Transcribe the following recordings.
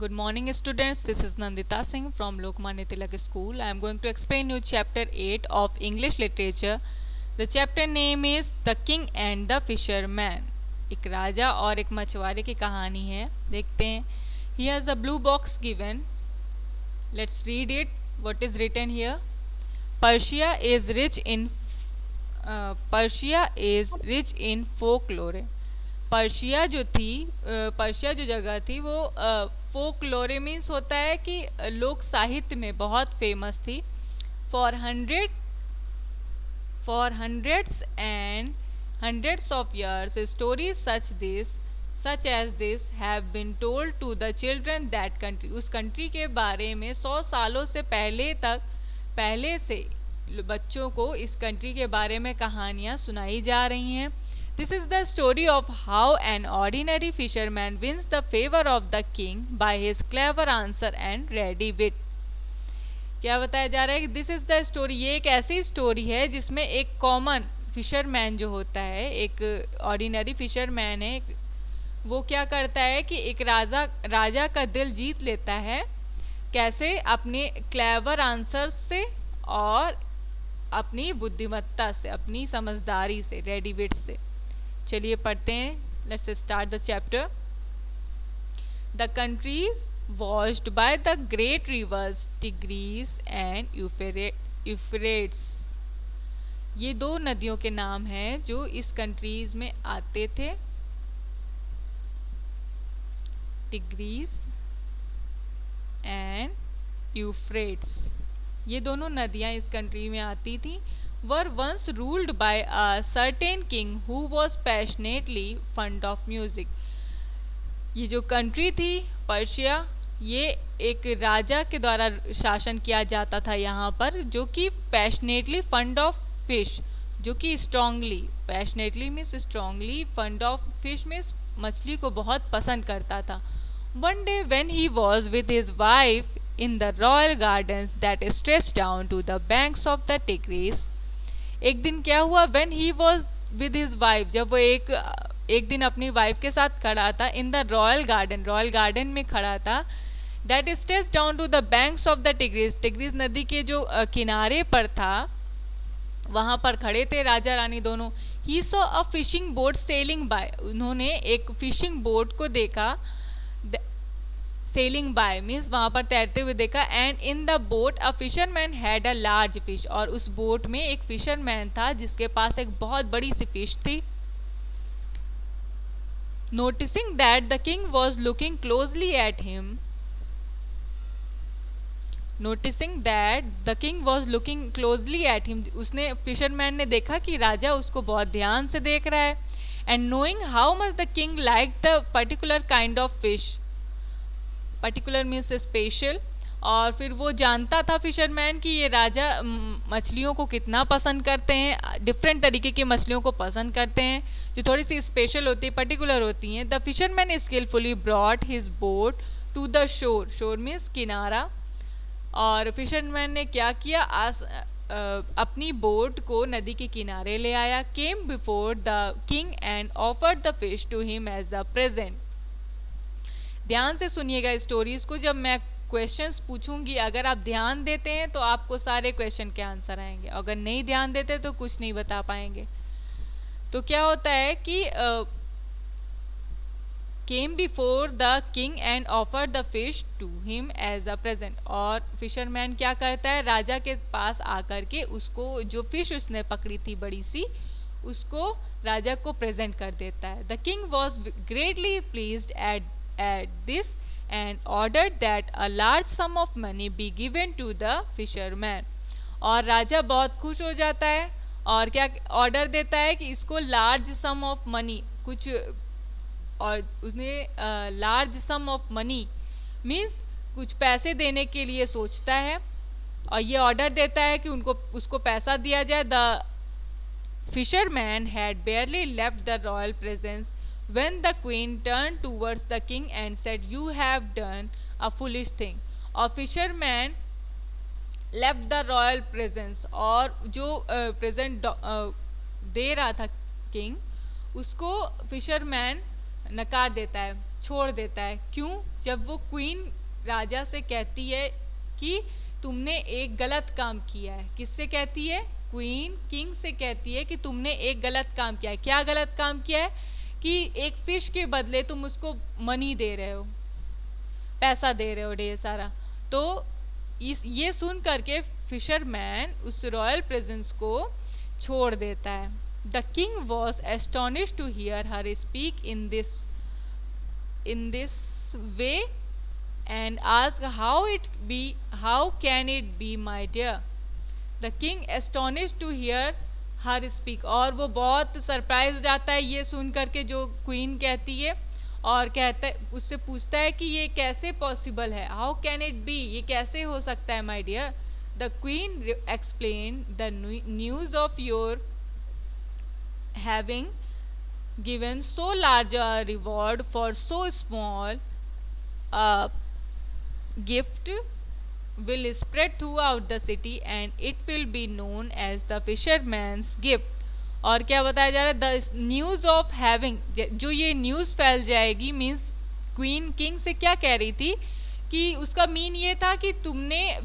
Good morning, students. This is Nandita Singh from Lokmanya Tilak School. I am going to explain you chapter 8 of English literature. The chapter name is The King and the Fisherman. एक राजा और एक मछुआरे की कहानी है. देखते हैं. Here's a blue box given. Let's read it. What is written here? Persia is rich in folklore. Persia जो जगह थी वो फोकलोरे मीन्स होता है कि लोक साहित्य में बहुत फेमस थी. For hundreds and hundreds of years stories such as this have been told to the children that country. उस कंट्री के बारे में 100 सालों से पहले से बच्चों को इस कंट्री के बारे में कहानियाँ सुनाई जा रही हैं. This is the story of how an ordinary fisherman wins the favor of the king by his clever answer and ready wit. क्या बताया जा रहा है कि दिस इज द स्टोरी. ये एक ऐसी स्टोरी है जिसमें एक कॉमन फिशरमैन जो होता है, एक ऑर्डिनरी फिशरमैन है, वो क्या करता है कि एक राजा का दिल जीत लेता है. कैसे? अपने क्लेवर आंसर से और अपनी बुद्धिमत्ता से, अपनी समझदारी से, रेडी विट से. चलिए पढ़ते हैं. Let's start the chapter. The countries washed by the great rivers Tigris and Euphrates. ये दो नदियों के नाम हैं जो इस कंट्रीज में आते थे. टिग्रीस एंड यूफ्रेट्स, ये दोनों नदियाँ इस कंट्री में आती थी. were once ruled by a certain king who was passionately fond of music. ये जो कंट्री थी पर्शिया, ये एक राजा के द्वारा शासन किया जाता था यहाँ पर, जो कि पैशनेटली फंड ऑफ फिश, जो कि strongly, passionately means strongly, fund of fish means मछली को बहुत पसंद करता था. One day when he was with his wife in the royal gardens that stretched down to the banks of the Tigris. एक दिन क्या हुआ? when he was with his wife, जब वो एक दिन अपनी वाइफ के साथ खड़ा था. in the रॉयल गार्डन में खड़ा था. that stretched down to the banks of the tigris नदी के जो किनारे पर था, वहाँ पर खड़े थे राजा रानी दोनों. he saw a fishing boat sailing by. उन्होंने एक फिशिंग बोट को देखा. सेलिंग बाय मीन्स वहाँ पर तैरते हुए देखा. And in the boat a fisherman had a large fish. और उस बोट में एक फिशरमैन था जिसके पास एक बहुत बड़ी सी फिश थी. Noticing that the king was looking closely at him, उसने, फिशरमैन ने देखा कि राजा उसको बहुत ध्यान से देख रहा है. And knowing how much the king like the particular kind of fish, particular means special, और फिर वो जानता था फिशरमैन कि ये राजा मछलियों को कितना पसंद करते हैं, डिफरेंट तरीके की मछलियों को पसंद करते हैं जो थोड़ी सी स्पेशल होती है, पर्टिकुलर होती हैं. The fisherman skilfully brought his boat to the shore. Shore means किनारा. और फिशरमैन ने क्या किया? अपनी बोट को नदी के किनारे ले आया. Came before the king and offered the fish to him as a present. ध्यान से सुनिएगा स्टोरीज को. जब मैं क्वेश्चंस पूछूंगी, अगर आप ध्यान देते हैं तो आपको सारे क्वेश्चन के आंसर आएंगे, अगर नहीं ध्यान देते तो कुछ नहीं बता पाएंगे. तो क्या होता है कि came before the king and offer the fish to him as a present. और फिशरमैन क्या करता है? राजा के पास आकर के उसको, जो फिश उसने पकड़ी थी बड़ी सी, उसको राजा को प्रेजेंट कर देता है. The king was greatly pleased at this and ordered that a large sum of money be given to the fisherman. और राजा बहुत खुश हो जाता है और क्या ऑर्डर देता है कि इसको लार्ज सम ऑफ मनी, कुछ, और उसने large some of money means कुछ पैसे देने के लिए सोचता है, और ये ऑर्डर देता है कि उसको पैसा दिया जाए. The fisherman had barely left the royal presence when the queen turned towards the king and said, you have done a foolish thing. और fisherman left the royal presence, और जो प्रेजेंट दे रहा था किंग, उसको फिशरमैन नकार देता है, छोड़ देता है। क्यों? जब वो क्वीन राजा से कहती है कि तुमने एक गलत काम किया है। किससे कहती है? क्वीन किंग से कहती है कि तुमने एक गलत काम किया है। क्या गलत काम किया है? कि एक फिश के बदले तुम उसको मनी दे रहे हो, पैसा दे रहे हो ढेर सारा। तो ये सुन करके फिशरमैन उस रॉयल प्रेजेंस को छोड़ देता है। The king was astonished to hear her speak in this way and ask how can it be, my dear? The king astonished to hear her speak, और वो बहुत सरप्राइज हो जाता है ये सुन करके जो क्वीन कहती है, और कहता है, उससे पूछता है कि ये कैसे पॉसिबल है, हाउ कैन इट बी, ये कैसे हो सकता है my dear. The queen explain the news of your having given so large a reward for so small gift will spread throughout the city and it will be known as the fisherman's gift। और क्या बताया जा रहा है? The news of having, जो ये news फैल जाएगी, मीन्स क्वीन किंग से क्या कह रही थी कि उसका मीन ये था कि तुमने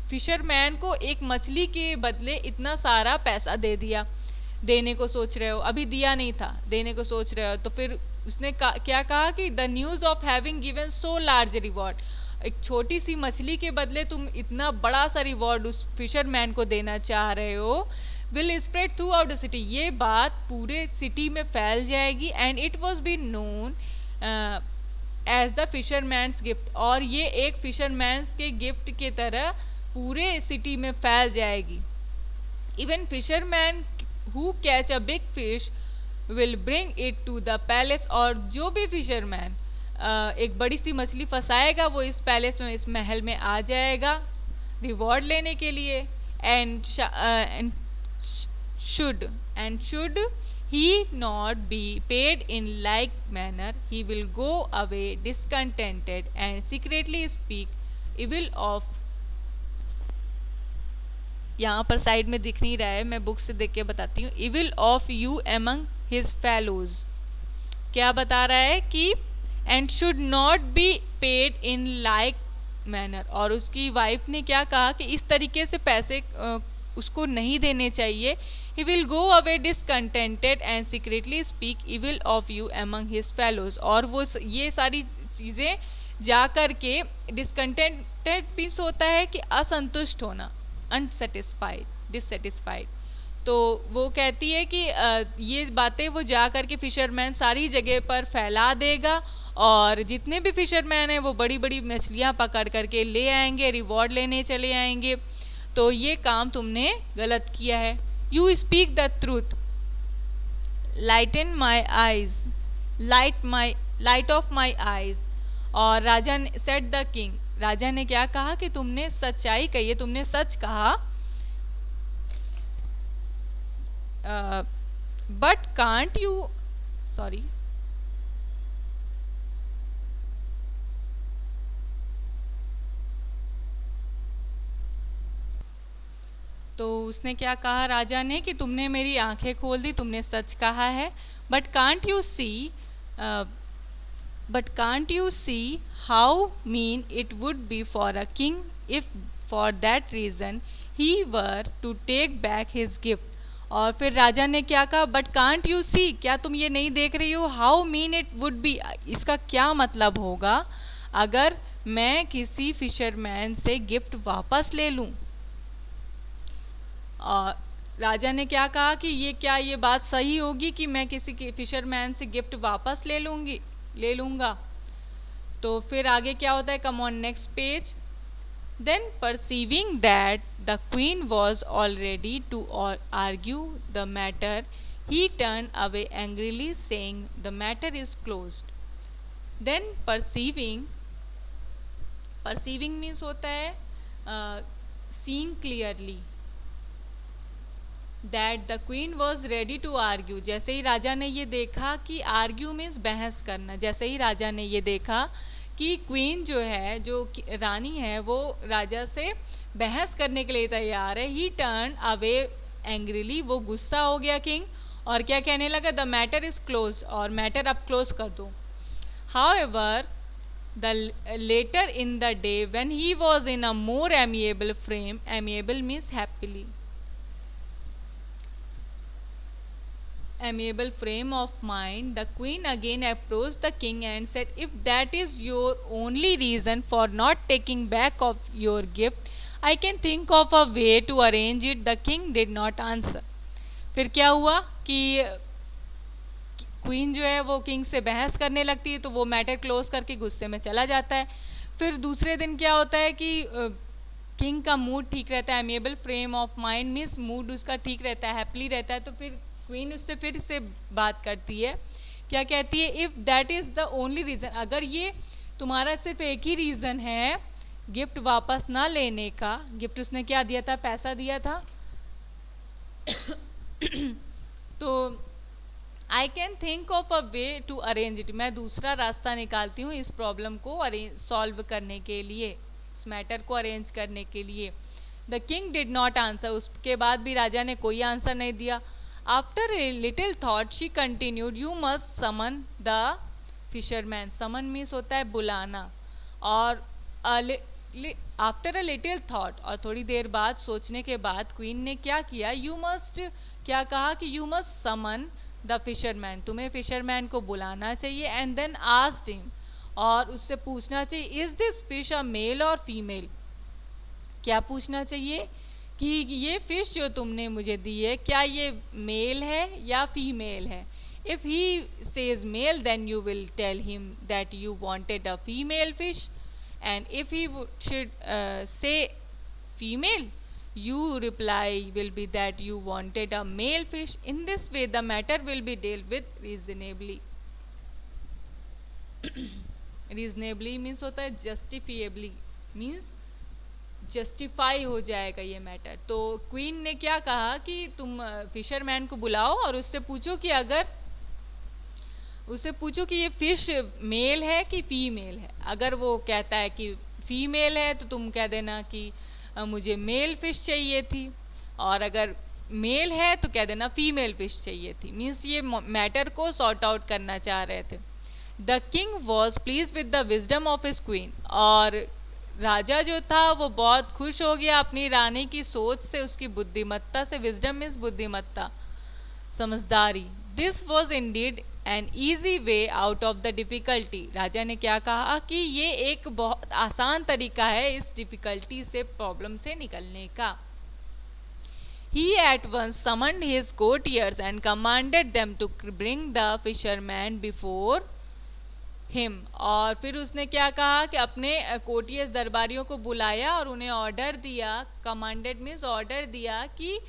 फिशरमैन को एक मछली के बदले इतना सारा पैसा दे दिया, देने को सोच रहे हो, अभी दिया नहीं था, देने को सोच रहे हो। तो फिर उसने क्या कहा कि the news of having given so large reward, एक छोटी सी मछली के बदले तुम इतना बड़ा सा रिवॉर्ड उस फिशरमैन को देना चाह रहे हो, will spread throughout the city, ये बात पूरे सिटी में फैल जाएगी। And it was be known as the fisherman's gift, और ये एक फिशरमैन्स के गिफ्ट के तरह पूरे सिटी में फैल जाएगी। Even fisherman who catch a big fish will bring it to the palace, और जो भी फिशरमैन एक बड़ी सी मछली फंसाएगा वो इस पैलेस में, इस महल में आ जाएगा रिवॉर्ड लेने के लिए। And should he not be paid in like manner he will go away discontented and secretly speak evil of, यहाँ पर साइड में दिख नहीं रहा है, मैं बुक से देख के बताती हूँ, evil of you among his fellows. क्या बता रहा है कि and should not be paid in like manner, और उसकी वाइफ ने क्या कहा कि इस तरीके से पैसे उसको नहीं देने चाहिए। He will go away discontented and secretly speak evil of you among his fellows, और वो ये सारी चीज़ें जा कर के, डिसकंटेंटेड मीन्स होता है कि असंतुष्ट होना, अनसेटिस्फाइड, डिससेटिस्फाइड। तो वो कहती है कि ये बातें वो जा कर के फिशरमैन सारी जगह पर फैला देगा, और जितने भी फिशरमैन हैं वो बड़ी बड़ी मछलियाँ पकड़ करके ले आएंगे, रिवॉर्ड लेने चले आएंगे। तो ये काम तुमने गलत किया है। You speak the truth, lighten my eyes, light of my eyes. और राजा ने सेड द किंग, राजा ने क्या कहा कि तुमने सच्चाई कही है, तुमने सच कहा। बट कांट यू, सॉरी, तो उसने क्या कहा राजा ने कि तुमने मेरी आंखें खोल दी, तुमने सच कहा है। But can't you see how mean it would be for a king if for that reason he were to take back his gift. और फिर राजा ने क्या कहा, बट कांट यू सी, क्या तुम ये नहीं देख रही हो, how mean it would B, इसका क्या मतलब होगा अगर मैं किसी फिशरमैन से गिफ्ट वापस ले लूं। और राजा ने क्या कहा कि ये बात सही होगी कि मैं किसी फिशरमैन से गिफ्ट वापस ले लूँगा। तो फिर आगे क्या होता है, come on next page. Then perceiving that the queen was already to argue the matter, he turn away angrily saying the matter is closed. Then perceiving means होता है seeing clearly, that the queen was ready to argue. जैसे ही राजा ने ये देखा कि argue means बहस करना, जैसे ही राजा ने ये देखा कि क्वीन जो है, जो रानी है, वो राजा से बहस करने के लिए तैयार है, ही टर्न अवे एंग्रीली, वो गुस्सा हो गया किंग, और क्या कहने लगा, द मैटर इज क्लोज, और मैटर अब क्लोज कर दो। However, later in the day, when he was in a more amiable frame, amiable means amiable frame of mind, the queen again approached the king and said, "If that is your only reason for not taking back of your gift, I can think of a way to arrange it." The king did not answer. फिर क्या हुआ कि queen जो है वो king से बहस करने लगती है, तो वो मैटर क्लोज करके गुस्से में चला जाता है। फिर दूसरे दिन क्या होता है कि किंग का मूड ठीक रहता है, amiable frame of mind means mood उसका ठीक रहता है, हैप्पी रहता है। तो फिर क्वीन उससे फिर से बात करती है, क्या कहती है, if that is the only reason, अगर ये तुम्हारा सिर्फ एक ही रीज़न है गिफ्ट वापस ना लेने का, गिफ्ट उसने क्या दिया था, पैसा दिया था तो I can think of a way to arrange it, मैं दूसरा रास्ता निकालती हूँ इस प्रॉब्लम को सॉल्व करने के लिए, इस मैटर को अरेंज करने के लिए। The king did not answer, उसके बाद भी राजा ने कोई आंसर नहीं दिया। After a little thought she continued, you must summon the fisherman, summon means होता है बुलाना, और आफ्टर अ लिटिल थॉट, और थोड़ी देर बाद सोचने के बाद क्वीन ने क्या किया, यू मस्ट, क्या कहा कि you must summon the fisherman, तुम्हें फिशरमैन को बुलाना चाहिए, एंड देन आस्क्ड हिम, और उससे पूछना चाहिए, is this fish a male और फीमेल, क्या पूछना चाहिए कि ये फिश जो तुमने मुझे दी है क्या ये मेल है या फीमेल है। If he says male then you will tell him that you wanted a female fish, and if he should say female, you reply will be that you wanted a male fish. In this way the matter will be dealt with reasonably. reasonably means होता है justifiably, means justify हो जाएगा ये matter. तो queen ने क्या कहा कि तुम फिशरमैन को बुलाओ और उससे पूछो कि ये फिश मेल है कि फीमेल है। अगर वो कहता है कि फीमेल है तो तुम कह देना कि मुझे मेल फिश चाहिए थी, और अगर मेल है तो कह देना फीमेल फिश चाहिए थी। मीन्स ये मैटर को सॉर्ट आउट करना चाह रहे थे। The king was please with the wisdom of his queen, और राजा जो था वो बहुत खुश हो गया अपनी रानी की सोच से, उसकी बुद्धिमत्ता से। विजडम मीन्स बुद्धिमत्ता, समझदारी। This was indeed an easy way out of the difficulty, राजा ने क्या कहा कि ये एक बहुत आसान तरीका है इस डिफ़िकल्टी से, प्रॉब्लम से निकलने का। He at once summoned his courtiers and commanded them to bring the fisherman before him, और फिर उसने क्या कहा कि अपने कोर्टियर्स दरबारियों को बुलाया और उन्हें ऑर्डर दिया, कमांडेड मीन्स ऑर्डर दिया कि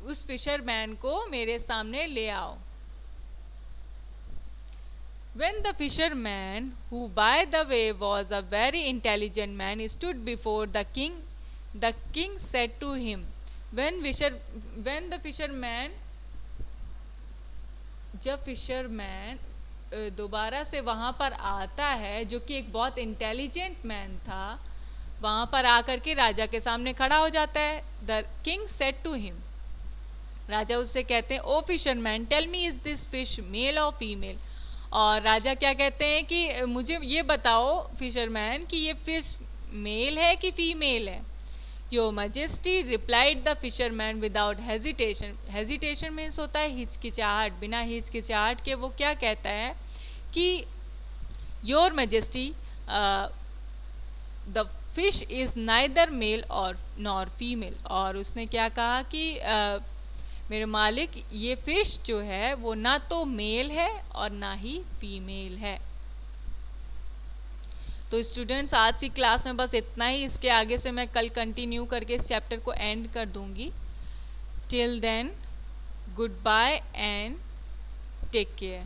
उस फिशरमैन को मेरे सामने ले आओ। When the fisherman, who by the way was a very intelligent man, stood before the king said to him, when the fisherman, जब फिशरमैन दोबारा से वहाँ पर आता है, जो कि एक बहुत इंटेलिजेंट मैन था, वहाँ पर आकर के राजा के सामने खड़ा हो जाता है। The king said to him, राजा उससे कहते हैं, O fisherman tell me, is this fish male और फीमेल। और राजा क्या कहते हैं कि मुझे ये बताओ फिशरमैन कि ये फिश मेल है कि फीमेल है। Your majesty replied the fisherman without hesitation, hesitation means होता है हिचकिचाहट, बिना हिचकिचाहट के वो क्या कहता है कि your majesty the fish is neither male और नॉर फीमेल, और उसने क्या कहा कि मेरे मालिक ये फिश जो है वो ना तो मेल है और ना ही फीमेल है। तो स्टूडेंट्स आज की क्लास में बस इतना ही, इसके आगे से मैं कल कंटिन्यू करके इस चैप्टर को एंड कर दूंगी। Till then goodbye and take care.